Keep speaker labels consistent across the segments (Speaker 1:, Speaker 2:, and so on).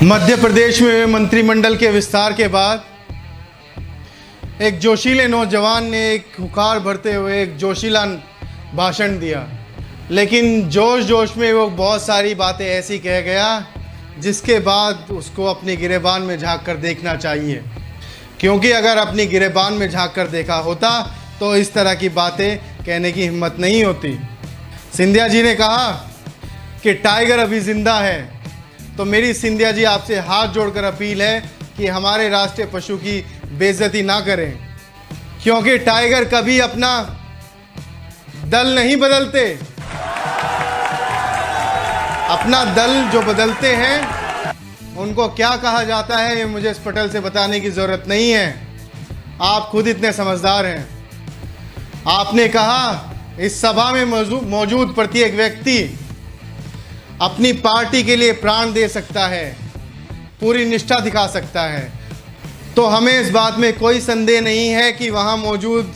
Speaker 1: मध्य प्रदेश में मंत्रिमंडल के विस्तार के बाद एक जोशीले नौजवान ने एक हुंकार भरते हुए एक जोशीला भाषण दिया, लेकिन जोश जोश में वो बहुत सारी बातें ऐसी कह गया जिसके बाद उसको अपनी गिरेबान में झांक कर देखना चाहिए, क्योंकि अगर अपनी गिरेबान में झांक कर देखा होता तो इस तरह की बातें कहने की हिम्मत नहीं होती। सिंधिया जी ने कहा कि टाइगर अभी ज़िंदा है, तो मेरी सिंधिया जी आपसे हाथ जोड़कर अपील है कि हमारे राष्ट्रीय पशु की बेइज्जती ना करें, क्योंकि टाइगर कभी अपना दल नहीं बदलते। अपना दल जो बदलते हैं उनको क्या कहा जाता है ये मुझे इस पटल से बताने की ज़रूरत नहीं है, आप खुद इतने समझदार हैं। आपने कहा इस सभा में मौजूद प्रत्येक व्यक्ति अपनी पार्टी के लिए प्राण दे सकता है, पूरी निष्ठा दिखा सकता है, तो हमें इस बात में कोई संदेह नहीं है कि वहाँ मौजूद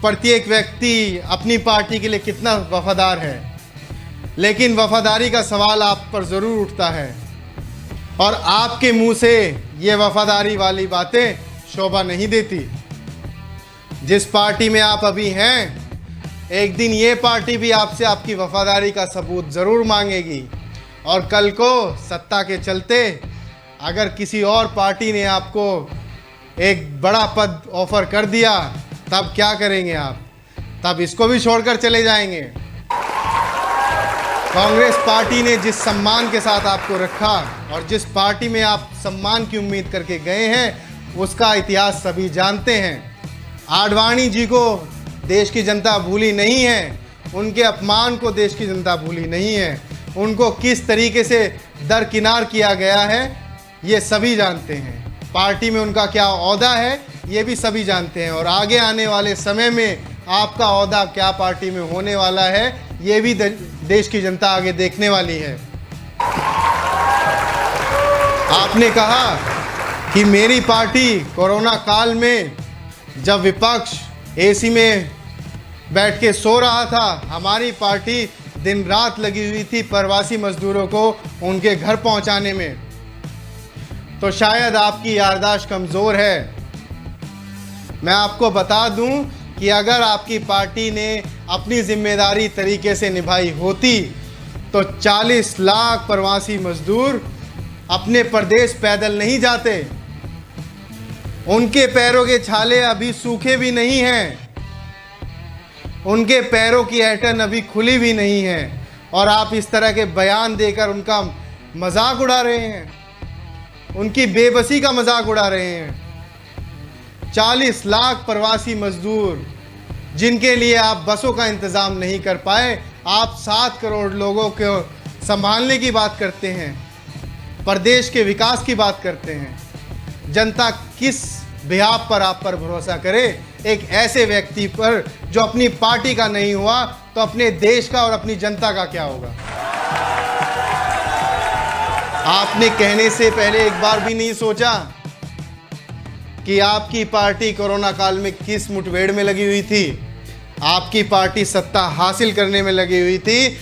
Speaker 1: प्रत्येक व्यक्ति अपनी पार्टी के लिए कितना वफादार है। लेकिन वफादारी का सवाल आप पर ज़रूर उठता है और आपके मुंह से ये वफादारी वाली बातें शोभा नहीं देती। जिस पार्टी में आप अभी हैं, एक दिन ये पार्टी भी आपसे आपकी वफादारी का सबूत ज़रूर मांगेगी, और कल को सत्ता के चलते अगर किसी और पार्टी ने आपको एक बड़ा पद ऑफर कर दिया तब क्या करेंगे आप? तब इसको भी छोड़कर चले जाएंगे। कांग्रेस पार्टी ने जिस सम्मान के साथ आपको रखा और जिस पार्टी में आप सम्मान की उम्मीद करके गए हैं उसका इतिहास सभी जानते हैं। आडवाणी जी को देश की जनता भूली नहीं है, उनके अपमान को देश की जनता भूली नहीं है, उनको किस तरीके से दरकिनार किया गया है ये सभी जानते हैं। पार्टी में उनका क्या ओहदा है ये भी सभी जानते हैं, और आगे आने वाले समय में आपका ओहदा क्या पार्टी में होने वाला है ये भी देश की जनता आगे देखने वाली है। आपने कहा कि मेरी पार्टी कोरोना काल में जब विपक्ष एसी में बैठ के सो रहा था, हमारी पार्टी दिन रात लगी हुई थी प्रवासी मजदूरों को उनके घर पहुंचाने में। तो शायद आपकी याददाश्त कमज़ोर है। मैं आपको बता दूं कि अगर आपकी पार्टी ने अपनी जिम्मेदारी तरीके से निभाई होती तो 40 लाख प्रवासी मजदूर अपने प्रदेश पैदल नहीं जाते। उनके पैरों के छाले अभी सूखे भी नहीं हैं, उनके पैरों की ऐंठन अभी खुली भी नहीं है, और आप इस तरह के बयान देकर उनका मजाक उड़ा रहे हैं, उनकी बेबसी का मजाक उड़ा रहे हैं। 40 लाख प्रवासी मजदूर जिनके लिए आप बसों का इंतज़ाम नहीं कर पाए, आप 7 करोड़ लोगों को संभालने की बात करते हैं, प्रदेश के विकास की बात करते हैं। जनता किस बिहाफ पर आप पर भरोसा करे? एक ऐसे व्यक्ति पर जो अपनी पार्टी का नहीं हुआ तो अपने देश का और अपनी जनता का क्या होगा? आपने कहने से पहले एक बार भी नहीं सोचा कि आपकी पार्टी कोरोना काल में किस मुठभेड़ में लगी हुई थी। आपकी पार्टी सत्ता हासिल करने में लगी हुई थी,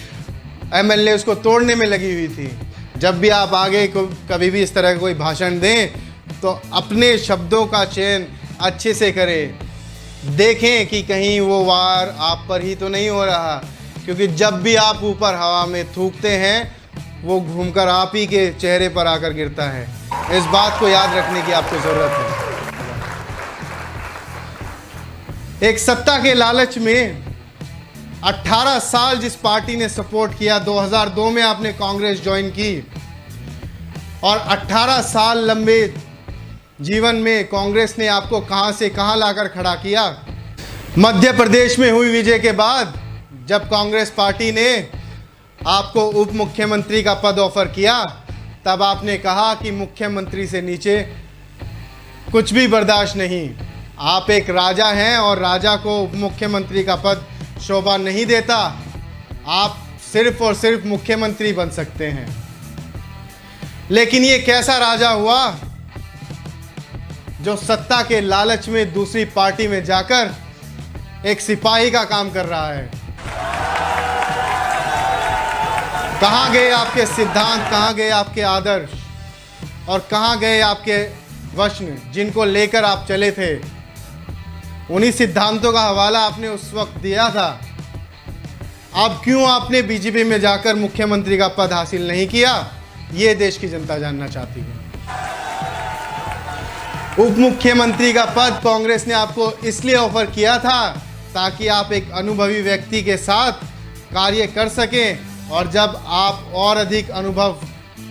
Speaker 1: एमएलए उसको तोड़ने में लगी हुई थी। जब भी आप आगे कभी भी इस तरह का कोई भाषण दें तो अपने शब्दों का चयन अच्छे से करें, देखें कि कहीं वो वार आप पर ही तो नहीं हो रहा, क्योंकि जब भी आप ऊपर हवा में थूकते हैं वो घूमकर आप ही के चेहरे पर आकर गिरता है। इस बात को याद रखने की आपको ज़रूरत है। एक सत्ता के लालच में 18 साल जिस पार्टी ने सपोर्ट किया, 2002 में आपने कांग्रेस ज्वाइन की, और 18 साल लंबे जीवन में कांग्रेस ने आपको कहां से कहां लाकर खड़ा किया। मध्य प्रदेश में हुई विजय के बाद जब कांग्रेस पार्टी ने आपको उप मुख्यमंत्री का पद ऑफर किया, तब आपने कहा कि मुख्यमंत्री से नीचे कुछ भी बर्दाश्त नहीं। आप एक राजा हैं और राजा को उप मुख्यमंत्री का पद शोभा नहीं देता, आप सिर्फ और सिर्फ मुख्यमंत्री बन सकते हैं। लेकिन ये कैसा राजा हुआ जो सत्ता के लालच में दूसरी पार्टी में जाकर एक सिपाही का काम कर रहा है? कहाँ गए आपके सिद्धांत, कहाँ गए आपके आदर्श? और कहाँ गए आपके वचन जिनको लेकर आप चले थे? उन्हीं सिद्धांतों का हवाला आपने उस वक्त दिया था। अब क्यों आपने बीजेपी में जाकर मुख्यमंत्री का पद हासिल नहीं किया? ये देश की जनता जानना चाहती है। उप मुख्यमंत्री का पद कांग्रेस ने आपको इसलिए ऑफर किया था ताकि आप एक अनुभवी व्यक्ति के साथ कार्य कर सकें, और जब आप और अधिक अनुभव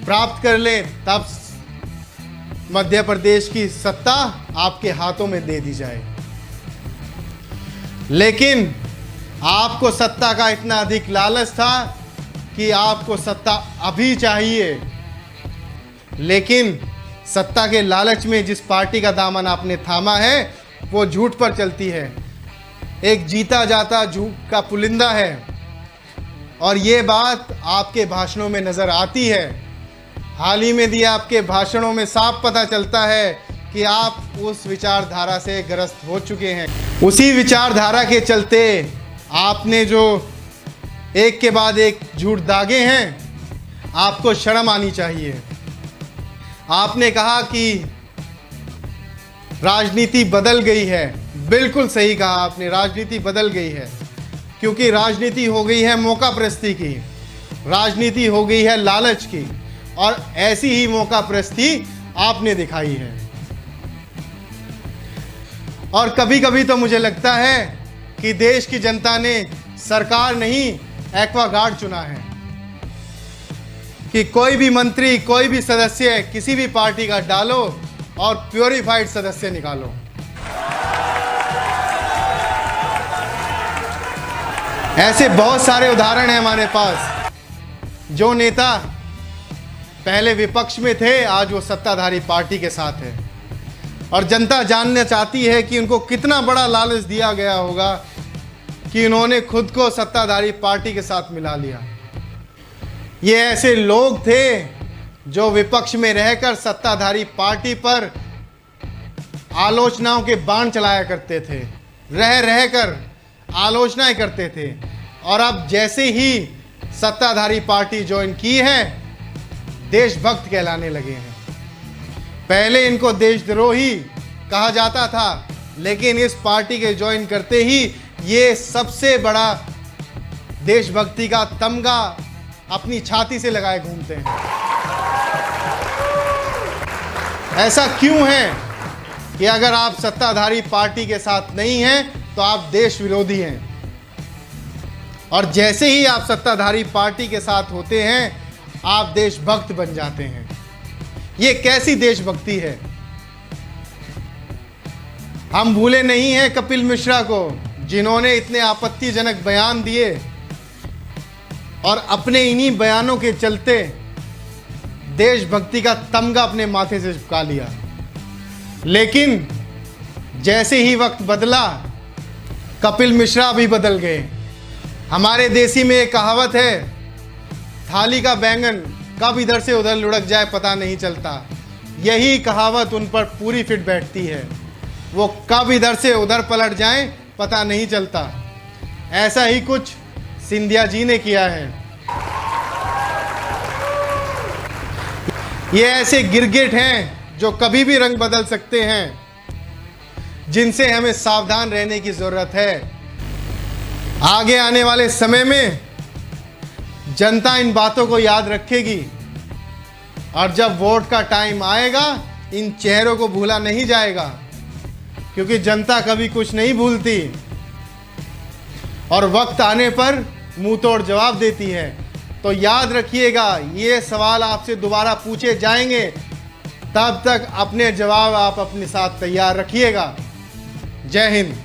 Speaker 1: प्राप्त कर लें तब मध्य प्रदेश की सत्ता आपके हाथों में दे दी जाए। लेकिन आपको सत्ता का इतना अधिक लालच था कि आपको सत्ता अभी चाहिए, लेकिन सत्ता के लालच में जिस पार्टी का दामन आपने थामा है वो झूठ पर चलती है, एक जीता जाता झूठ का पुलिंदा है। और ये बात आपके भाषणों में नज़र आती है। हाल ही में दिए आपके भाषणों में साफ पता चलता है कि आप उस विचारधारा से ग्रस्त हो चुके हैं। उसी विचारधारा के चलते आपने जो एक के बाद एक झूठ दागे हैं, आपको शर्म आनी चाहिए। आपने कहा कि राजनीति बदल गई है। बिल्कुल सही कहा आपने, राजनीति बदल गई है, क्योंकि राजनीति हो गई है मौका प्रस्ती की, राजनीति हो गई है लालच की, और ऐसी ही मौका प्रस्ती आपने दिखाई है। और कभी कभी तो मुझे लगता है कि देश की जनता ने सरकार नहीं एक्वागार्ड चुना है, कि कोई भी मंत्री, कोई भी सदस्य किसी भी पार्टी का डालो और प्योरीफाइड सदस्य निकालो। ऐसे बहुत सारे उदाहरण हैं हमारे पास। जो नेता पहले विपक्ष में थे आज वो सत्ताधारी पार्टी के साथ है, और जनता जानना चाहती है कि उनको कितना बड़ा लालच दिया गया होगा कि उन्होंने खुद को सत्ताधारी पार्टी के साथ मिला लिया। ये ऐसे लोग थे जो विपक्ष में रहकर सत्ताधारी पार्टी पर आलोचनाओं के बाण चलाया करते थे, रह रहकर आलोचनाएं करते थे, और अब जैसे ही सत्ताधारी पार्टी ज्वाइन की है देशभक्त कहलाने लगे हैं। पहले इनको देशद्रोही कहा जाता था, लेकिन इस पार्टी के ज्वाइन करते ही ये सबसे बड़ा देशभक्ति का तमगा अपनी छाती से लगाए घूमते हैं। ऐसा क्यों है कि अगर आप सत्ताधारी पार्टी के साथ नहीं हैं तो आप देश विरोधी हैं, और जैसे ही आप सत्ताधारी पार्टी के साथ होते हैं आप देशभक्त बन जाते हैं। ये कैसी देशभक्ति है? हम भूले नहीं हैं कपिल मिश्रा को, जिन्होंने इतने आपत्तिजनक बयान दिए और अपने इन्हीं बयानों के चलते देशभक्ति का तमगा अपने माथे से चिपका लिया। लेकिन जैसे ही वक्त बदला कपिल मिश्रा भी बदल गए। हमारे देसी में एक कहावत है, थाली का बैंगन कब इधर से उधर लुढ़क जाए पता नहीं चलता। यही कहावत उन पर पूरी फिट बैठती है, वो कब इधर से उधर पलट जाएं पता नहीं चलता। ऐसा ही कुछ सिंधिया जी ने किया है। ये ऐसे गिरगिट हैं जो कभी भी रंग बदल सकते हैं, जिनसे हमें सावधान रहने की जरूरत है। आगे आने वाले समय में जनता इन बातों को याद रखेगी, और जब वोट का टाइम आएगा इन चेहरों को भूला नहीं जाएगा, क्योंकि जनता कभी कुछ नहीं भूलती और वक्त आने पर मुंह तोड़ जवाब देती है। तो याद रखिएगा, ये सवाल आपसे दोबारा पूछे जाएंगे, तब तक अपने जवाब आप अपने साथ तैयार रखिएगा। जय हिंद।